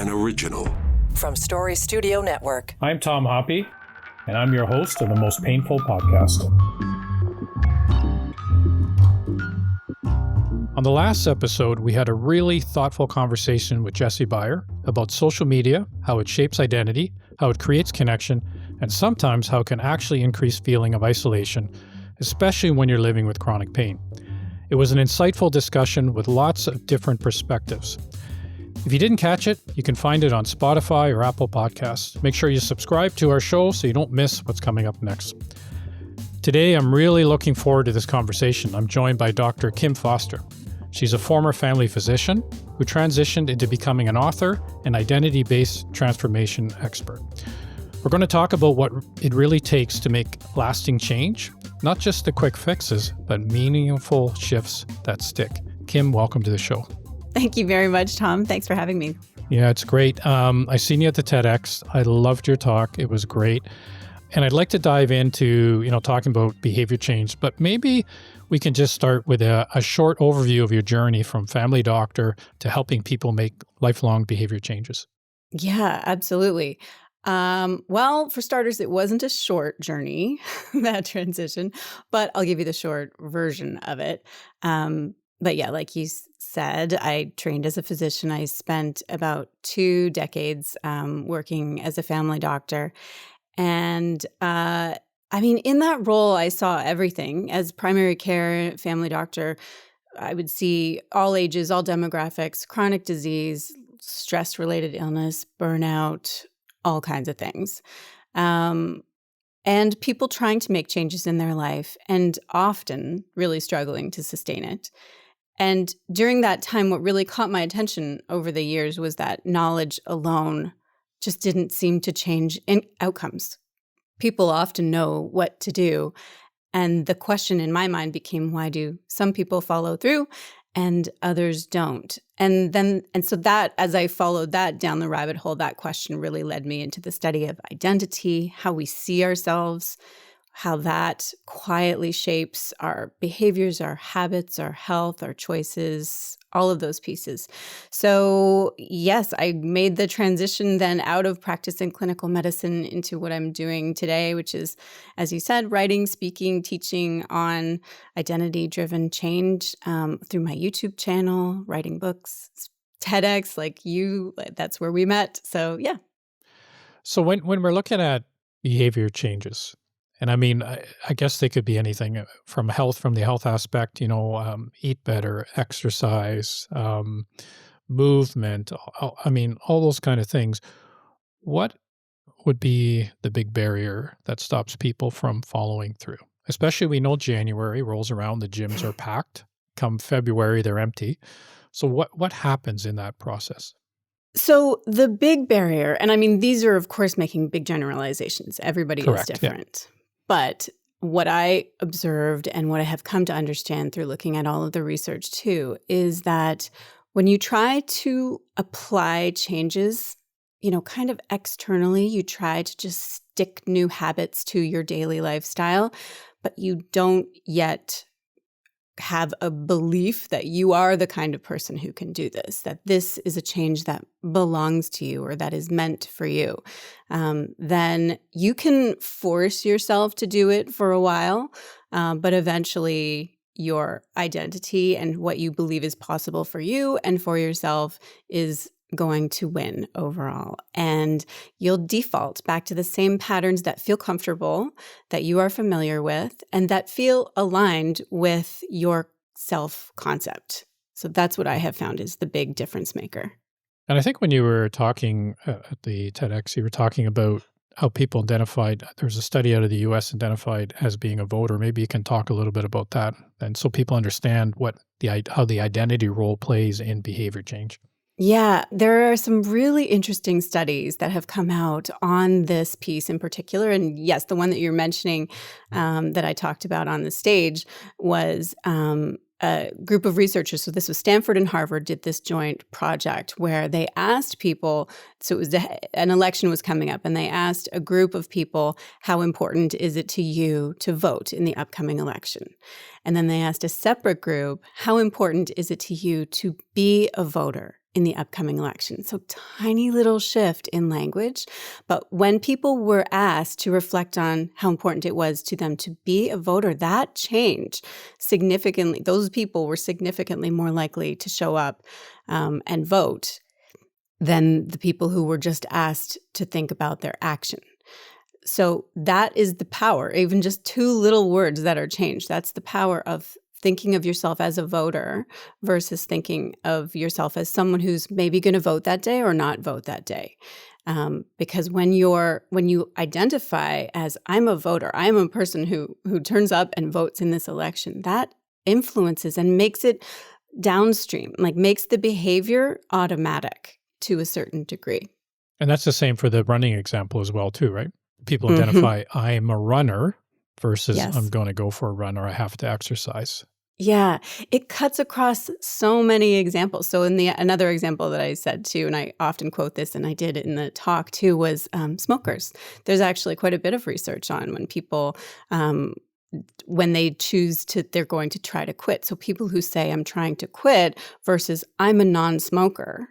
an original. From Story Studio Network. I'm Tom Hoppe, and I'm your host of the Most Painful Podcast. On the last episode, we had a really thoughtful conversation with Jesse Beyer about social media, how it shapes identity, how it creates connection, and sometimes how it can actually increase feeling of isolation, especially when you're living with chronic pain. It was an insightful discussion with lots of different perspectives. If you didn't catch it, you can find it on Spotify or Apple Podcasts. Make sure you subscribe to our show so you don't miss what's coming up next. Today, I'm really looking forward to this conversation. I'm joined by Dr. Kim Foster. She's a former family physician who transitioned into becoming an author and identity-based transformation expert. We're going to talk about what it really takes to make lasting change, not just the quick fixes, but meaningful shifts that stick. Kim, welcome to the show. Thank you very much, Tom. Thanks for having me. Yeah, it's great. I seen you at the TEDx. I loved your talk. It was great. And I'd like to dive into, talking about behavior change, but maybe we can just start with a short overview of your journey from family doctor to helping people make lifelong behavior changes. Yeah, absolutely. Well, for starters, it wasn't a short journey, that transition, but I'll give you the short version of it. But yeah, like you said, I trained as a physician. I spent about 2 decades working as a family doctor. And in that role, I saw everything. As primary care family doctor, I would see all ages, all demographics, chronic disease, stress-related illness, burnout, all kinds of things. And people trying to make changes in their life and often really struggling to sustain it. And during that time, what really caught my attention over the years was that knowledge alone just didn't seem to change in outcomes. People often know what to do. And the question in my mind became, why do some people follow through and others don't? And so that, as I followed that down the rabbit hole, that question really led me into the study of identity, how we see ourselves, how that quietly shapes our behaviors, our habits, our health, our choices, all of those pieces. So yes, I made the transition then out of practicing clinical medicine into what I'm doing today, which is, as you said, writing, speaking, teaching on identity-driven change through my YouTube channel, writing books, TEDx, like you, that's where we met. So yeah. So when we're looking at behavior changes, and I guess they could be anything from the health aspect, eat better, exercise, movement, all those kind of things. What would be the big barrier that stops people from following through? Especially we know January rolls around, the gyms are packed. Come February, they're empty. So what happens in that process? So the big barrier, and these are, of course, making big generalizations. Everybody Correct, is different. Yeah. But what I observed and what I have come to understand through looking at all of the research too, is that when you try to apply changes, kind of externally, you try to just stick new habits to your daily lifestyle, but you don't yet have a belief that you are the kind of person who can do this, that this is a change that belongs to you or that is meant for you, then you can force yourself to do it for a while, but eventually your identity and what you believe is possible for you and for yourself is going to win overall. And you'll default back to the same patterns that feel comfortable, that you are familiar with, and that feel aligned with your self-concept. So that's what I have found is the big difference maker. And I think when you were talking at the TEDx, you were talking about how people identified, there's a study out of the US identified as being a voter. Maybe you can talk a little bit about that. And so people understand how the identity role plays in behavior change. Yeah, there are some really interesting studies that have come out on this piece in particular. And yes, the one that you're mentioning that I talked about on the stage was a group of researchers. So this was Stanford and Harvard did this joint project where they asked people, so it was an election was coming up, and they asked a group of people, how important is it to you to vote in the upcoming election? And then they asked a separate group, how important is it to you to be a voter in the upcoming election. So tiny little shift in language. But when people were asked to reflect on how important it was to them to be a voter, that changed significantly. Those people were significantly more likely to show up and vote than the people who were just asked to think about their action. So that is the power, even just two little words that are changed. That's the power of thinking of yourself as a voter versus thinking of yourself as someone who's maybe going to vote that day or not vote that day. Because when you identify as I'm a voter, I'm a person who turns up and votes in this election, that influences and makes it downstream, like makes the behavior automatic to a certain degree. And that's the same for the running example as well, too, right? People Mm-hmm. identify I'm a runner versus Yes. I'm going to go for a run or I have to exercise. Yeah, it cuts across so many examples. So in another example that I said too, and I often quote this, and I did in the talk too, was smokers. There's actually quite a bit of research on when people, when they choose to, they're going to try to quit. So people who say I'm trying to quit versus I'm a non-smoker.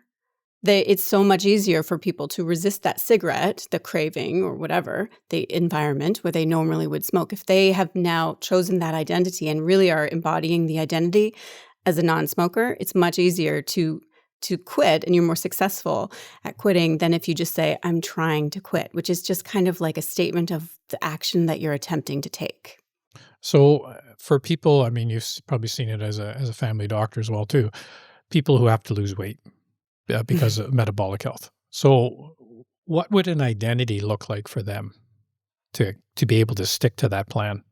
It's so much easier for people to resist that cigarette, the craving or whatever, the environment where they normally would smoke. If they have now chosen that identity and really are embodying the identity as a non-smoker, it's much easier to quit, and you're more successful at quitting than if you just say, I'm trying to quit, which is just kind of like a statement of the action that you're attempting to take. So for people, I mean, you've probably seen it as a family doctor as well, too, people who have to lose weight because of metabolic health. So what would an identity look like for them to be able to stick to that plan?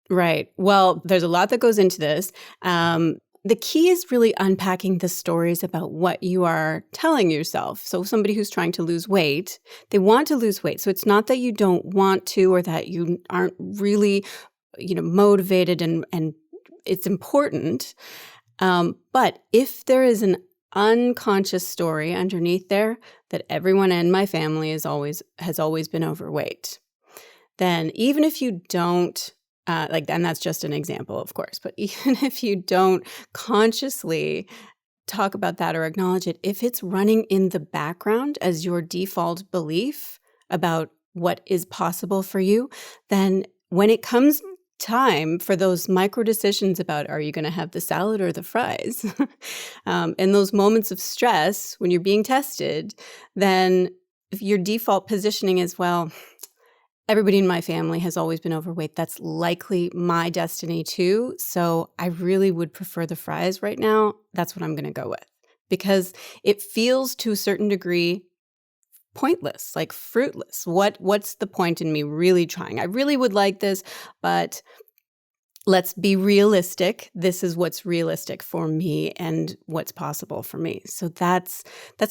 Right. Well, there's a lot that goes into this. The key is really unpacking the stories about what you are telling yourself. So somebody who's trying to lose weight, they want to lose weight. So it's not that you don't want to or that you aren't really, motivated and it's important. But if there is an unconscious story underneath there that everyone in my family has always been overweight, then even if you don't and that's just an example, of course, but even if you don't consciously talk about that or acknowledge it, if it's running in the background as your default belief about what is possible for you, then when it comes time for those micro decisions about are you going to have the salad or the fries, in those moments of stress when you're being tested, then if your default positioning is, well, everybody in my family has always been overweight. That's likely my destiny too. So I really would prefer the fries right now. That's what I'm going to go with, because it feels to a certain degree pointless, like fruitless. What's the point in me really trying? I really would like this, but let's be realistic. This is what's realistic for me and what's possible for me. So that's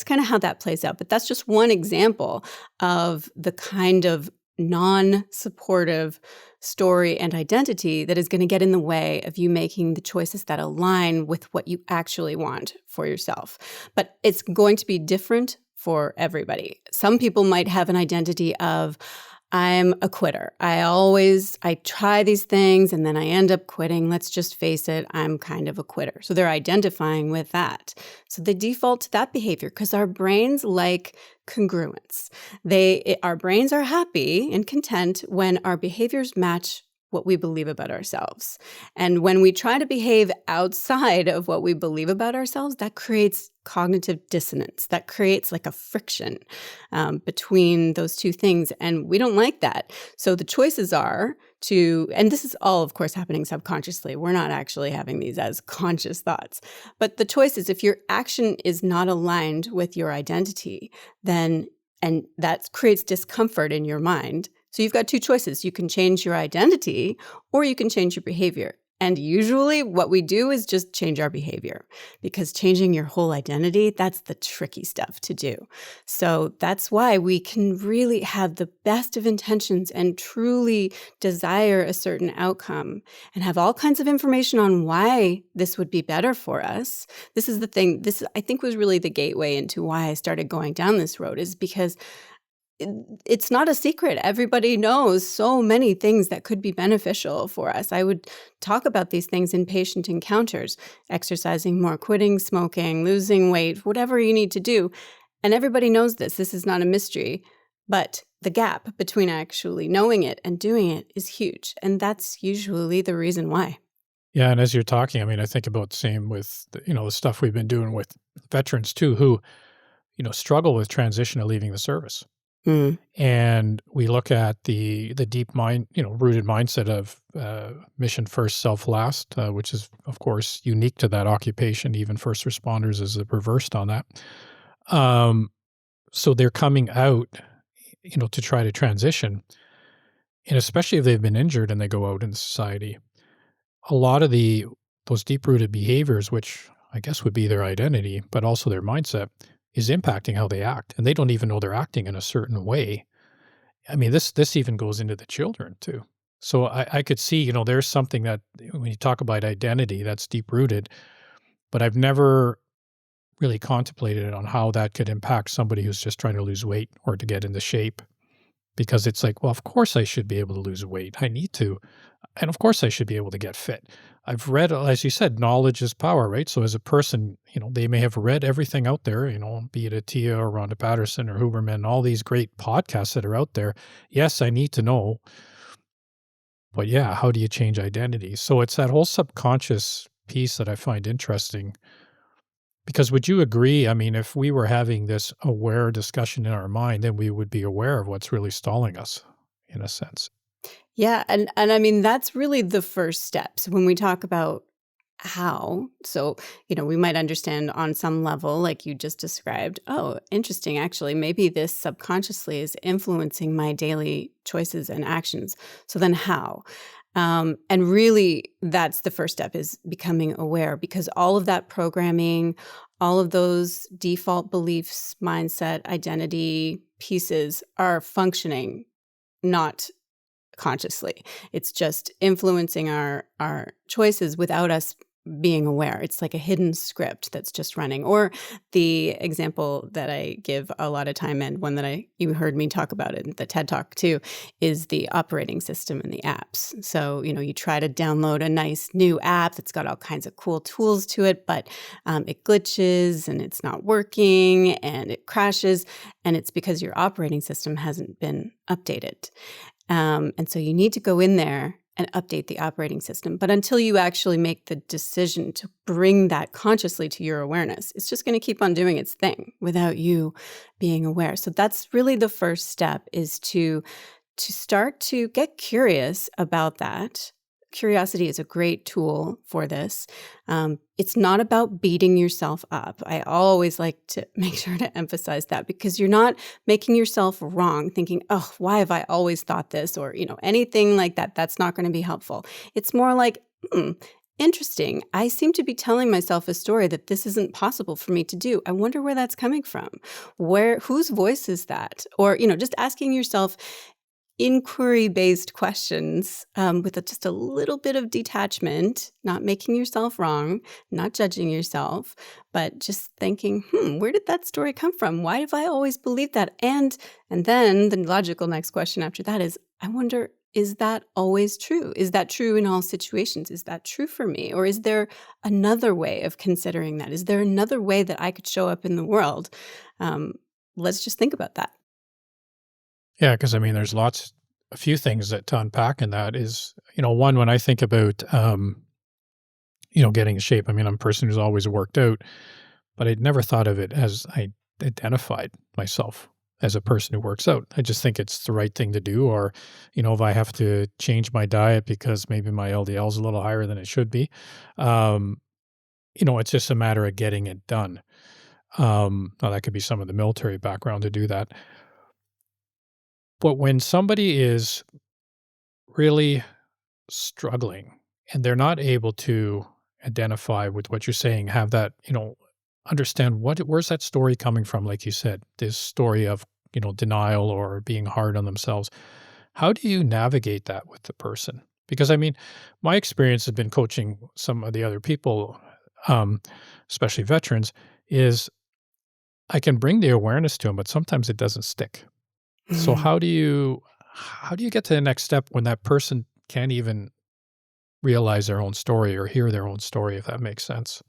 kind of how that plays out. But that's just one example of the kind of non-supportive story and identity that is going to get in the way of you making the choices that align with what you actually want for yourself. But it's going to be different for everybody. Some people might have an identity of, I'm a quitter. I try these things and then I end up quitting. Let's just face it, I'm kind of a quitter. So they're identifying with that. So they default to that behavior because our brains like congruence. Our brains are happy and content when our behaviors match what we believe about ourselves. And when we try to behave outside of what we believe about ourselves, that creates cognitive dissonance. That creates like a friction between those two things. And we don't like that. So the choices are and this is all, of course, happening subconsciously. We're not actually having these as conscious thoughts. But the choice is if your action is not aligned with your identity, and that creates discomfort in your mind. So you've got two choices. You can change your identity or you can change your behavior. And usually what we do is just change our behavior, because changing your whole identity, that's the tricky stuff to do. So that's why we can really have the best of intentions and truly desire a certain outcome and have all kinds of information on why this would be better for us. This is the thing, I think was really the gateway into why I started going down this road, is because it's not a secret. Everybody knows so many things that could be beneficial for us. I would talk about these things in patient encounters, exercising more, quitting smoking, losing weight, whatever you need to do. And everybody knows this. This is not a mystery. But the gap between actually knowing it and doing it is huge. And that's usually the reason why. Yeah, and as you're talking, I mean, I think about the same with, the stuff we've been doing with veterans too, who, struggle with transition of leaving the service. Mm. And we look at the deep mind, rooted mindset of mission first, self last, which is, of course, unique to that occupation. Even first responders is reversed on that. So they're coming out, to try to transition. And especially if they've been injured and they go out into society, a lot of those deep rooted behaviors, which I guess would be their identity, but also their mindset, is impacting how they act. And they don't even know they're acting in a certain way. I mean, this even goes into the children too. So I could see, there's something that when you talk about identity, that's deep rooted, but I've never really contemplated on how that could impact somebody who's just trying to lose weight or to get into shape. Because it's like, well, of course I should be able to lose weight. I need to. And of course I should be able to get fit. I've read, as you said, knowledge is power, right? So as a person, they may have read everything out there, be it Atia or Rhonda Patterson or Huberman, all these great podcasts that are out there. Yes, I need to know. But yeah, how do you change identity? So it's that whole subconscious piece that I find interesting. Because would you agree? I mean, if we were having this aware discussion in our mind, then we would be aware of what's really stalling us, in a sense. Yeah, and I mean, that's really the first steps when we talk about how. So, we might understand on some level, like you just described, oh, interesting, actually, maybe this subconsciously is influencing my daily choices and actions. So then how? And really, that's the first step, is becoming aware, because all of that programming, all of those default beliefs, mindset, identity pieces are functioning not consciously. It's just influencing our choices without us being aware. It's like a hidden script that's just running. Or the example that I give a lot of time, and one that you heard me talk about it in the TED Talk too, is the operating system and the apps. So, you try to download a nice new app that's got all kinds of cool tools to it, but it glitches and it's not working and it crashes. And it's because your operating system hasn't been updated. And so you need to go in there and update the operating system. But until you actually make the decision to bring that consciously to your awareness, it's just going to keep on doing its thing without you being aware. So that's really the first step, is to start to get curious about that. Curiosity is a great tool for this. It's not about beating yourself up. I always like to make sure to emphasize that, because you're not making yourself wrong, thinking, oh, why have I always thought this? Or, anything like that. That's not going to be helpful. It's more like, interesting. I seem to be telling myself a story that this isn't possible for me to do. I wonder where that's coming from. Whose voice is that? Or, just asking yourself inquiry-based questions with just a little bit of detachment, not making yourself wrong, not judging yourself, but just thinking, where did that story come from? Why have I always believed that? And then the logical next question after that is, I wonder, is that always true? Is that true in all situations? Is that true for me? Or is there another way of considering that? Is there another way that I could show up in the world? Let's just think about that. Yeah, because I mean, there's a few things that to unpack in that is, one, when I think about, getting in shape, I mean, I'm a person who's always worked out, but I'd never thought of it as I identified myself as a person who works out. I just think it's the right thing to do. Or, if I have to change my diet because maybe my LDL is a little higher than it should be, it's just a matter of getting it done. Now that could be some of the military background to do that. But when somebody is really struggling and they're not able to identify with what you're saying, have that, understand where's that story coming from? Like you said, this story of, denial or being hard on themselves. How do you navigate that with the person? Because I mean, my experience has been coaching some of the other people, especially veterans, is I can bring the awareness to them, but sometimes it doesn't stick. So how do you get to the next step when that person can't even realize their own story or hear their own story, if that makes sense?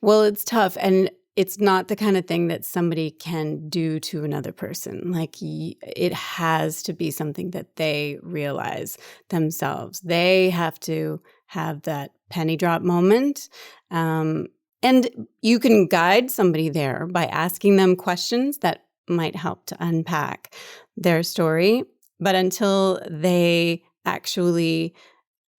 Well, it's tough, and it's not the kind of thing that somebody can do to another person. Like, it has to be something that they realize themselves. They have to have that penny drop moment. Um, and you can guide somebody there by asking them questions that might help to unpack their story. But until they actually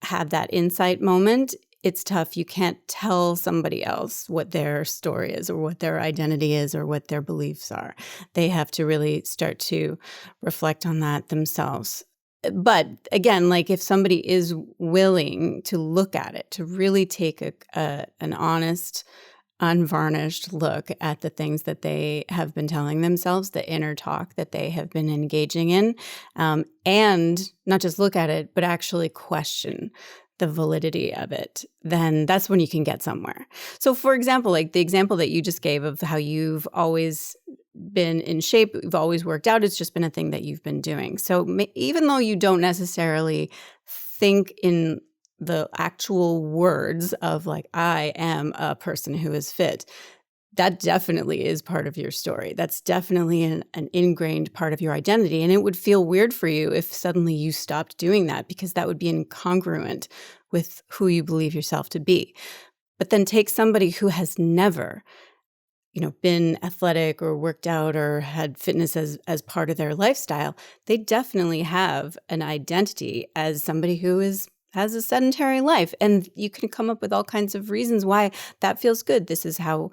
have that insight moment, it's tough. You can't tell somebody else what their story is or what their identity is or what their beliefs are. They have to really start to reflect on that themselves. But again, like if somebody is willing to look at it, to really take an honest, unvarnished look at the things that they have been telling themselves, the inner talk that they have been engaging in, and not just look at it, but actually question the validity of it, then that's when you can get somewhere. So, for example, like the example that you just gave of how you've always been in shape, you've always worked out, it's just been a thing that you've been doing. So, even though you don't necessarily think in the actual words of like, I am a person who is fit, that definitely is part of your story. That's definitely an ingrained part of your identity. And it would feel weird for you if suddenly you stopped doing that, because that would be incongruent with who you believe yourself to be. But then take somebody who has never, been athletic or worked out or had fitness as part of their lifestyle. They definitely have an identity as somebody who has a sedentary life, and you can come up with all kinds of reasons why that feels good. This is how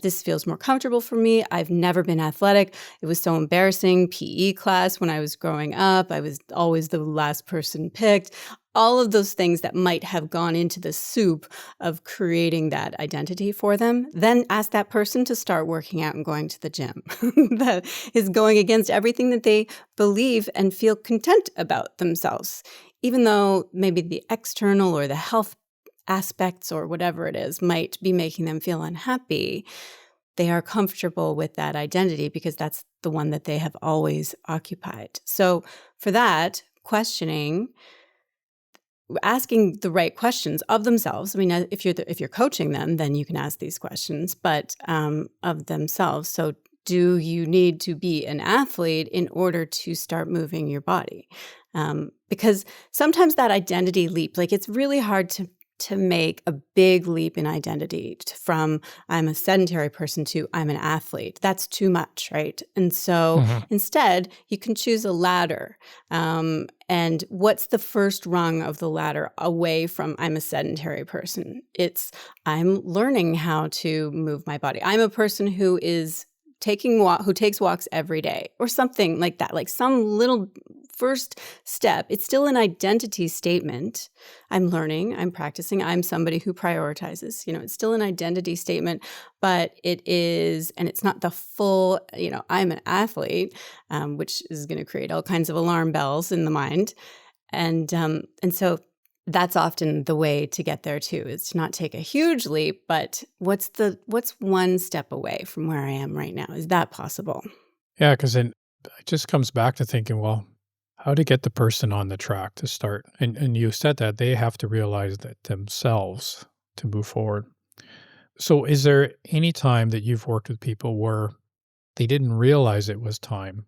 this feels more comfortable for me. I've never been athletic. It was so embarrassing. PE class when I was growing up, I was always the last person picked. All of those things that might have gone into the soup of creating that identity for them, then ask that person to start working out and going to the gym. That is going against everything that they believe and feel content about themselves. Even though maybe the external or the health aspects or whatever it is might be making them feel unhappy, they are comfortable with that identity because that's the one that they have always occupied. So for that, asking the right questions of themselves. I mean, if you're coaching them, then you can ask these questions, but of themselves. So, do you need to be an athlete in order to start moving your body? Because sometimes that identity leap, like it's really hard to make a big leap in identity from I'm a sedentary person to I'm an athlete. That's too much, right? And so Mhm. instead, you can choose a ladder. And what's the first rung of the ladder away from I'm a sedentary person? It's I'm learning how to move my body. I'm a person who is who takes walks every day or something like that, like some little first step. It's still an identity statement. I'm learning, I'm practicing, I'm somebody who prioritizes. It's still an identity statement, but it is, and it's not the full, I'm an athlete, which is going to create all kinds of alarm bells in the mind. And so that's often the way to get there too, is to not take a huge leap, but what's one step away from where I am right now? Is that possible? Yeah, because then it just comes back to thinking, well, how to get the person on the track to start. And you said that they have to realize that themselves to move forward. So is there any time that you've worked with people where they didn't realize it was time,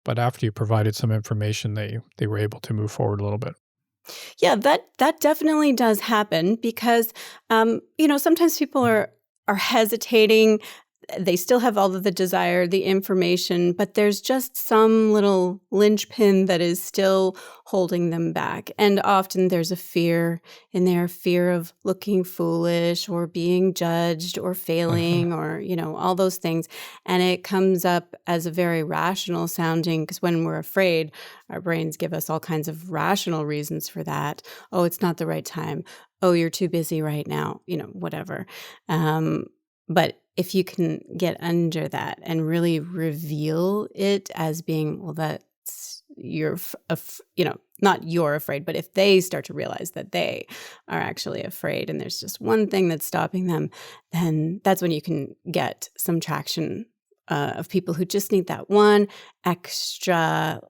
but after you provided some information, they were able to move forward a little bit? Yeah, that definitely does happen because, sometimes people are hesitating. They still have all of the desire, the information, but there's just some little linchpin that is still holding them back. And often there's a fear in there, fear of looking foolish or being judged or Mhm. failing or, all those things. And it comes up as a very rational sounding, because when we're afraid, our brains give us all kinds of rational reasons for that. Oh, it's not the right time. Oh, you're too busy right now, whatever. Um, but if you can get under that and really reveal it as being, well, that's not you're afraid, but if they start to realize that they are actually afraid and there's just one thing that's stopping them, then that's when you can get some traction of people who just need that one extra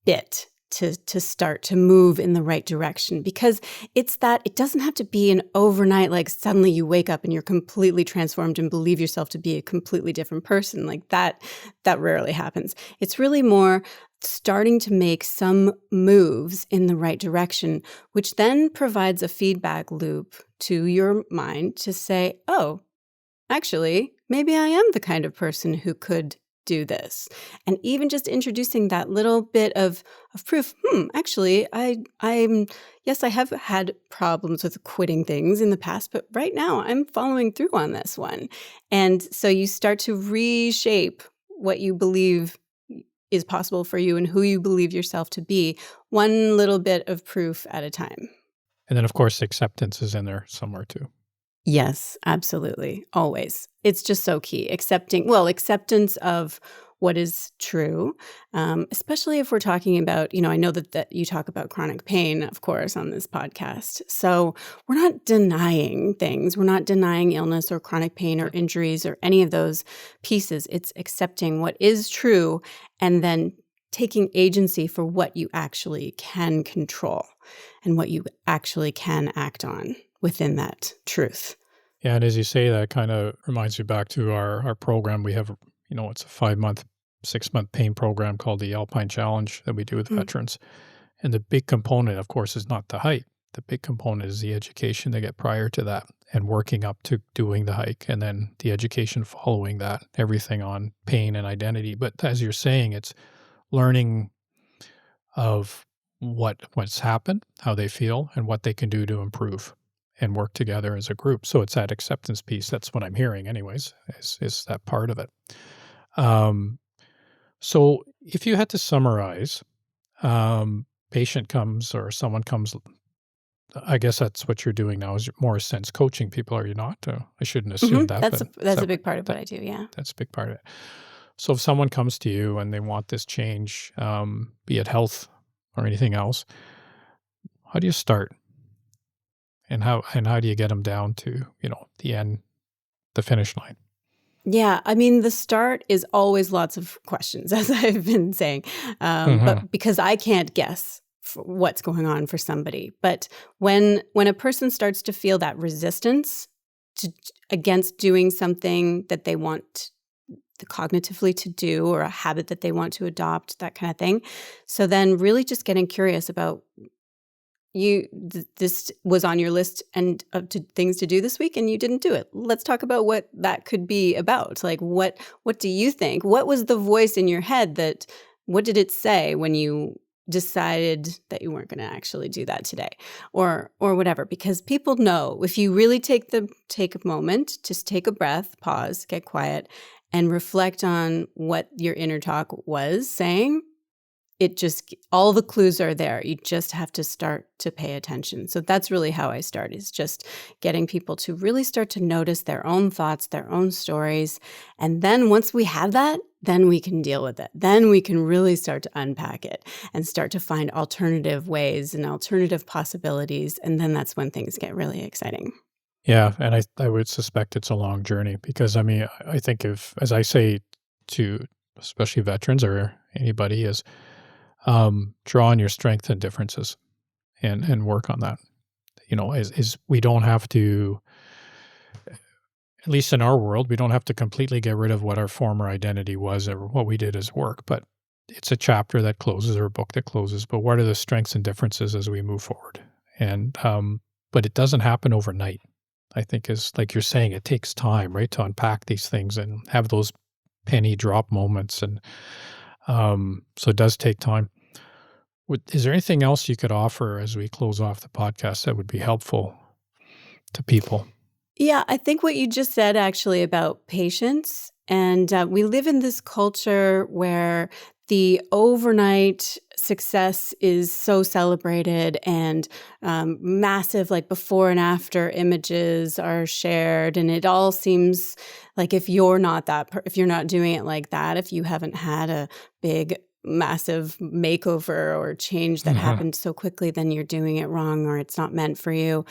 bit to start to move in the right direction, because it's that it doesn't have to be an overnight, like suddenly you wake up and you're completely transformed and believe yourself to be a completely different person. Like that rarely happens. It's really more starting to make some moves in the right direction, which then provides a feedback loop to your mind to say, oh, actually, maybe I am the kind of person who could do this. And even just introducing that little bit of proof, actually, yes, I have had problems with quitting things in the past, but right now I'm following through on this one. And so you start to reshape what you believe is possible for you and who you believe yourself to be, one little bit of proof at a time. And then, of course, acceptance is in there somewhere too. Yes, absolutely. Always. It's just so key. Acceptance of what is true, especially if we're talking about, I know that you talk about chronic pain, of course, on this podcast. So we're not denying things. We're not denying illness or chronic pain or injuries or any of those pieces. It's accepting what is true and then taking agency for what you actually can control and what you actually can act on within that truth. Yeah, and as you say, that kind of reminds me back to our program. We have, it's a 5-month, 6-month pain program called the Alpine Challenge that we do with veterans. And the big component, of course, is not the hike. The big component is the education they get prior to that and working up to doing the hike, and then the education following that, everything on pain and identity. But as you're saying, it's learning of what's happened, how they feel, and what they can do to improve and work together as a group. So it's that acceptance piece. That's what I'm hearing anyways, is that part of it. So if you had to summarize, patient comes or someone comes, I guess that's what you're doing now, is more a sense coaching people, are you not? I shouldn't assume that. That's a big part of what I do, yeah. That's a big part of it. So if someone comes to you and they want this change, be it health or anything else, how do you start? And how do you get them down to, the end, the finish line? Yeah, I mean, the start is always lots of questions, as I've been saying, but because I can't guess what's going on for somebody. But when a person starts to feel that resistance against doing something that they want cognitively to do, or a habit that they want to adopt, that kind of thing, so then really just getting curious about, this was on your list and of things to do this week and you didn't do it. Let's talk about what that could be about. Like, what do you think? What was the voice in your head what did it say when you decided that you weren't going to actually do that today, or whatever? Because people know, if you really take a moment, just take a breath, pause, get quiet, and reflect on what your inner talk was saying, all the clues are there. You just have to start to pay attention. So that's really how I start, is just getting people to really start to notice their own thoughts, their own stories. And then once we have that, then we can deal with it. Then we can really start to unpack it and start to find alternative ways and alternative possibilities. And then that's when things get really exciting. Yeah, and I would suspect it's a long journey, because, I think as I say to especially veterans or anybody, is draw on your strengths and differences and work on that. Is we don't have to, at least in our world, we don't have to completely get rid of what our former identity was or what we did as work, but it's a chapter that closes or a book that closes. But what are the strengths and differences as we move forward? And, but it doesn't happen overnight. I think, is like you're saying, it takes time, right, to unpack these things and have those penny drop moments. And so it does take time. Is there anything else you could offer as we close off the podcast that would be helpful to people? Yeah, I think what you just said actually about patience, and we live in this culture where the overnight success is so celebrated, and massive, like, before and after images are shared, and it all seems like if you're not if you're not doing it like that, if you haven't had a big, massive makeover or change that happened so quickly, then you're doing it wrong, or it's not meant for you.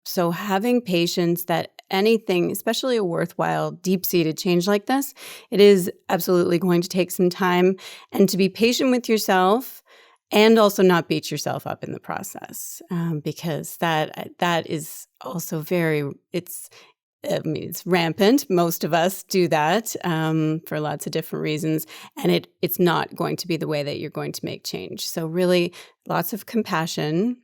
So having patience that anything, especially a worthwhile, deep-seated change like this, it is absolutely going to take some time, and to be patient with yourself and also not beat yourself up in the process, because that is also it's rampant. Most of us do that for lots of different reasons, and it's not going to be the way that you're going to make change. So really, lots of compassion,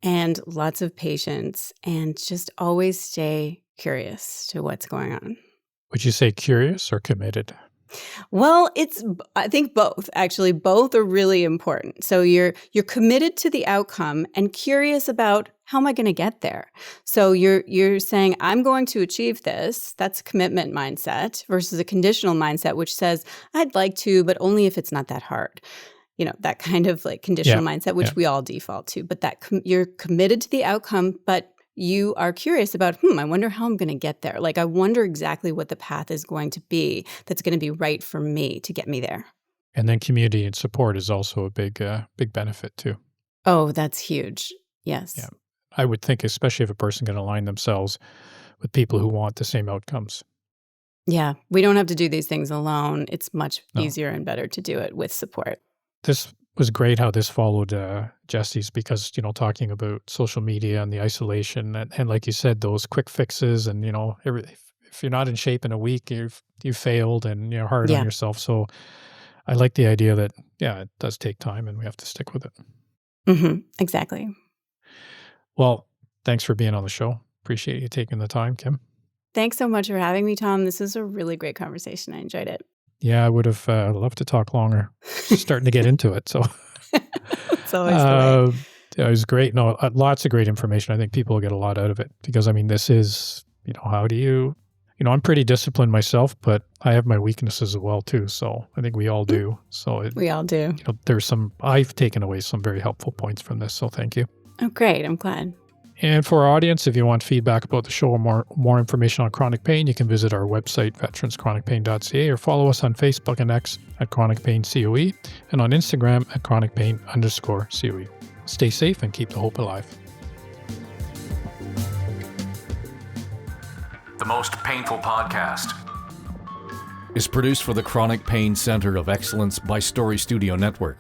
and lots of patience, and just always stay curious to what's going on. Would you say curious or committed? Well, I think both. Actually, both are really important. So you're committed to the outcome and curious about how am I going to get there? So you're saying I'm going to achieve this. That's a commitment mindset versus a conditional mindset, which says I'd like to, but only if it's not that hard. That kind of like conditional mindset, which we all default to. But you're committed to the outcome, but you are curious about, I wonder how I'm going to get there. Like, I wonder exactly what the path is going to be that's going to be right for me to get me there. And then community and support is also a big benefit too. Oh, that's huge. Yes. Yeah. I would think, especially if a person can align themselves with people who want the same outcomes. Yeah. We don't have to do these things alone. It's much easier and better to do it with support. This was great how this followed Jesse's, because, talking about social media and the isolation and like you said, those quick fixes and, if you're not in shape in a week, you've failed and you're hard on yourself. So I like the idea that, it does take time and we have to stick with it. Mm-hmm. Exactly. Well, thanks for being on the show. Appreciate you taking the time, Kim. Thanks so much for having me, Tom. This was a really great conversation. I enjoyed it. Yeah, I would have loved to talk longer. Starting to get into it, so it's always the way. It was great. No, lots of great information. I think people will get a lot out of it because, this is, how do you, I'm pretty disciplined myself, but I have my weaknesses as well too. So I think we all do. So we all do. I've taken away some very helpful points from this. So thank you. Oh, great. I'm glad. And for our audience, if you want feedback about the show or more information on chronic pain, you can visit our website, veteranschronicpain.ca, or follow us on Facebook and X at Chronic Pain COE, and on Instagram at Chronic Pain_COE. Stay safe and keep the hope alive. The Most Painful Podcast is produced for the Chronic Pain Center of Excellence by Story Studio Network.